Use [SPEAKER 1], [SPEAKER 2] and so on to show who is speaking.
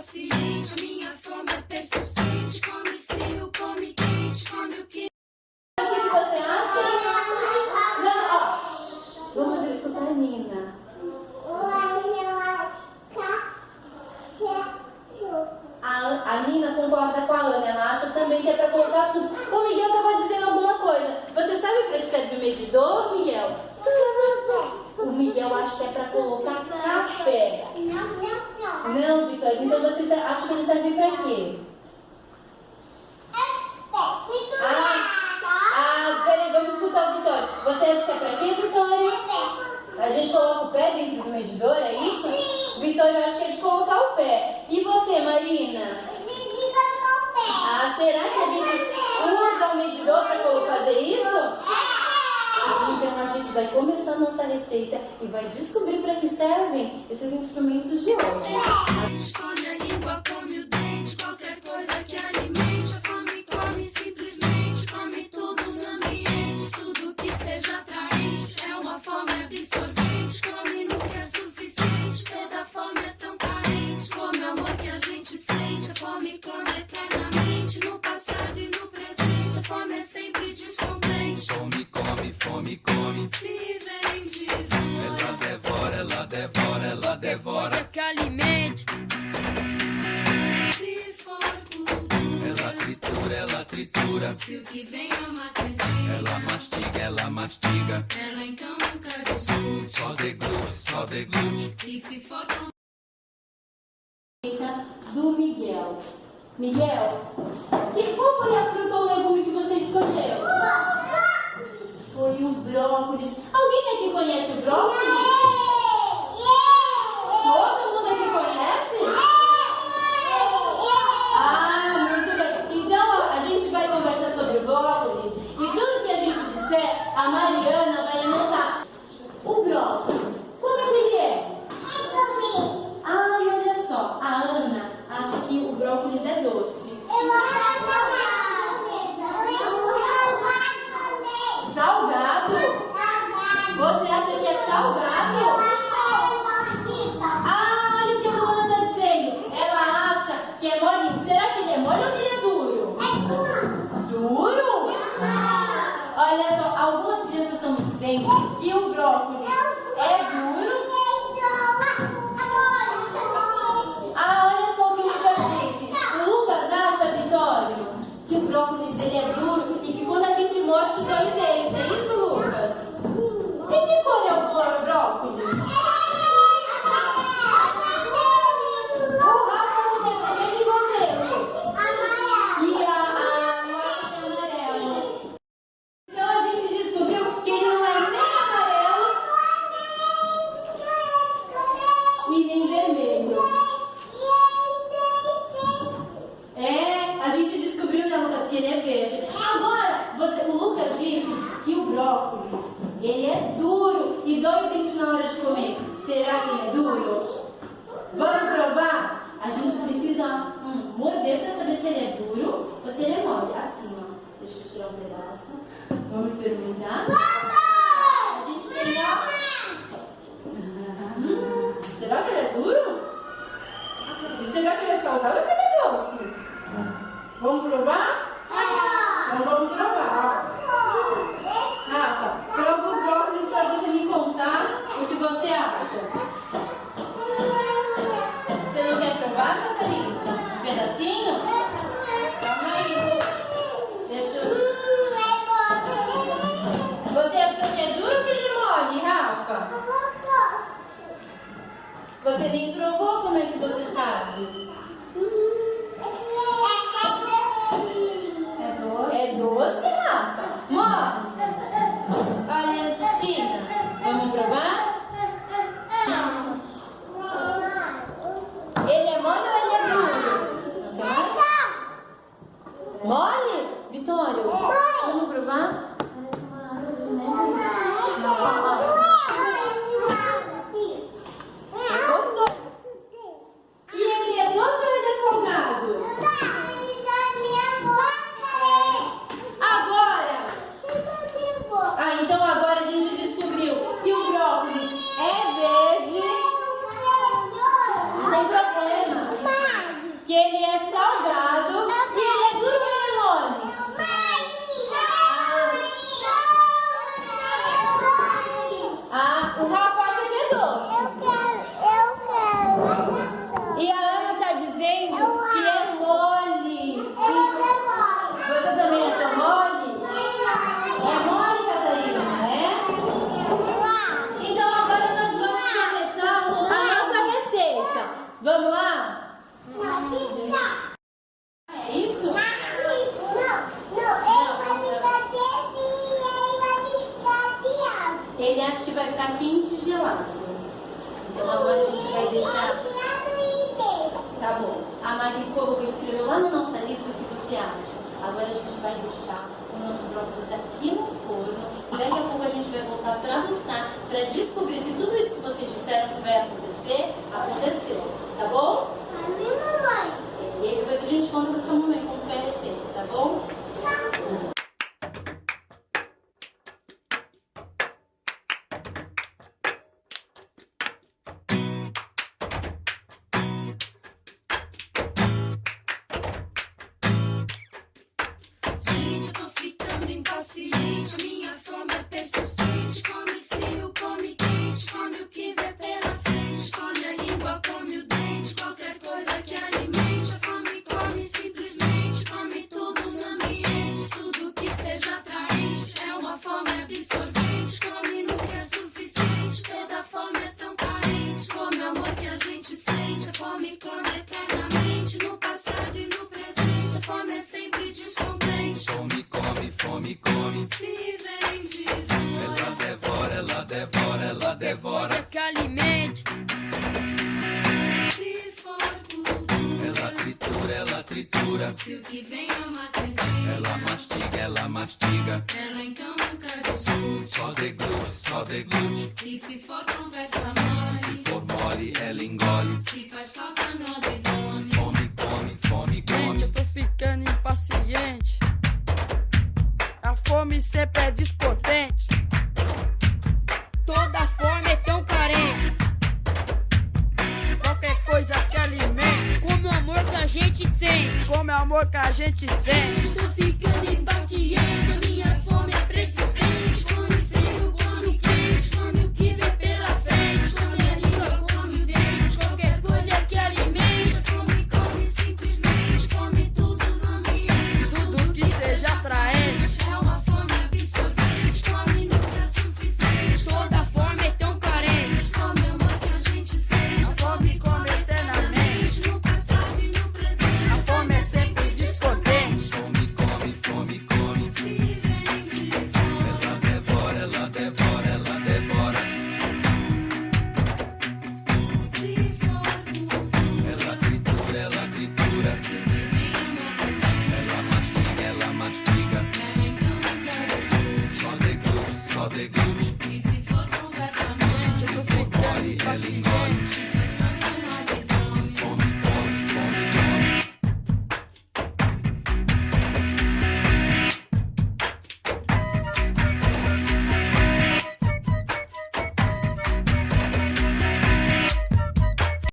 [SPEAKER 1] paciente, a minha fome é persistente. Come frio, come quente, come o que...
[SPEAKER 2] O que você acha? Não, ó. Vamos escutar a Nina. A Nina concorda com a Ana, ela acha também que é para colocar açúcar. O Miguel estava dizendo alguma coisa. Você sabe para que serve o medidor, Miguel? O Miguel acha que é para colocar café. Não, Vitória. Então você acha que ele serve para quê? Peraí, vamos escutar o Vitória. Você acha que é para quê, Vitória? A gente coloca o pé dentro do medidor, é isso? Vitória, eu acho que é de colocar o pé. E você, Marina? Será que a gente usa o medidor para fazer isso? Então a gente vai começar a nossa receita e vai descobrir para que servem esses instrumentos de hoje.
[SPEAKER 1] Come a língua, come o dente, qualquer coisa que alimente. A fome come simplesmente, come tudo no ambiente. Tudo que seja atraente é uma fome absorvente. Come nunca é suficiente, toda fome é tão carente. Come o amor que a gente sente, a fome come eternamente. No passado e no presente, a fome é sempre descontente.
[SPEAKER 3] Fome, come, fome, come.
[SPEAKER 1] Se vem de fora,
[SPEAKER 3] Ela devora, ela devora, ela devora.
[SPEAKER 1] coisa que alimente. Se for cultura,
[SPEAKER 3] Ela tritura, ela tritura.
[SPEAKER 1] se o que vem é uma cantiga,
[SPEAKER 3] Ela mastiga, ela mastiga.
[SPEAKER 1] ela então nunca discute.
[SPEAKER 3] Só deglute, só deglute.
[SPEAKER 1] E se for tão
[SPEAKER 2] Do Miguel. Miguel, qual foi a fruta ou legume que você escolheu? Foi o brócolis. Alguém aqui conhece o brócolis? Todo mundo aqui conhece? Muito bem. Então a gente vai conversar sobre o brócolis e tudo que a gente disser, a Mariana vai anotar. O brócolis, como é que ele é? E olha só, a Ana acha que o brócolis é doce. Salgado? Você acha que é salgado? Olha o que a Luana está dizendo. Ela acha que é molinho. Será que ele é mole ou que ele é duro? Duro? Olha só, algumas crianças estão me dizendo que o brócolis é duro. Olha só o que o Lucas disse. O Lucas acha, Vitório, que o brócolis ele é duro e que quando a gente morde dói o dente. É isso, Lucas? Que cor é o brócolis? O Rafa tem vermelho e você, Lu? E a tem amarelo. Então a gente descobriu que ele não é nem amarelo e nem vermelho. A gente descobriu, né, Lucas, que ele é verde. Agora, o Lucas disse que o brócolis, ele é duro e dói o dente na hora de comer. Será que ele é duro? Vamos provar? A gente precisa morder para saber se ele é duro ou se ele é mole. Assim, ó. Deixa eu tirar um pedaço. Vamos experimentar. A gente tem, ó. Será que ele é duro? E será que ele é salgado ou que ele é doce? Vamos provar? Então vamos provar. Rafa, prova o brócolis para você me contar o que você acha. Você não quer provar, Catarina? Um pedacinho? Calma aí. Deixa eu... Você achou que é duro ou que ele é mole, Rafa? Você nem provou, como é que você sabe? É doce, Rafa? Morde. Olha, Tina, vamos provar? Ele é mole ou ele é duro? Mole? Vitória, vamos provar? Parece uma árvore, né? Gostou? E ele é doce ou ele é salgado? Então agora a gente descobriu que o brócolis é verde. Não tem problema.
[SPEAKER 1] paciente, a minha fome é persistente. Come frio, come quente, come o que vê pela frente. Come a língua, come o dente, qualquer coisa que alimente. A fome come simplesmente, come tudo no ambiente. Tudo que seja atraente, é uma fome absorvente. Come nunca é suficiente, toda fome é tão carente. Come o amor que a gente sente, a fome come eternamente. No passado e no presente, a fome é sempre descontente.
[SPEAKER 3] Fome, come, fome, come.
[SPEAKER 1] Se vem de
[SPEAKER 3] Ela
[SPEAKER 1] fora,
[SPEAKER 3] devora, ela devora, ela devora.
[SPEAKER 4] Coisa que alimente.
[SPEAKER 1] se for cultura,
[SPEAKER 3] Ela tritura, ela tritura.
[SPEAKER 1] se o que vem é uma cantiga,
[SPEAKER 3] Ela mastiga, ela mastiga.
[SPEAKER 1] ela então nunca discute.
[SPEAKER 3] Só deglute.
[SPEAKER 1] E se for conversa mole,
[SPEAKER 3] Se for mole, ela engole.
[SPEAKER 1] se faz falta no abdômen.
[SPEAKER 3] Fome, come, fome,
[SPEAKER 4] Gente, eu
[SPEAKER 3] come.
[SPEAKER 4] tô ficando impaciente. A fome sempre é descontente. Toda fome é tão carente. Qualquer coisa que alimente. Como o amor que a gente sente. Como é o amor que a gente sente.
[SPEAKER 1] Tô ficando impaciente.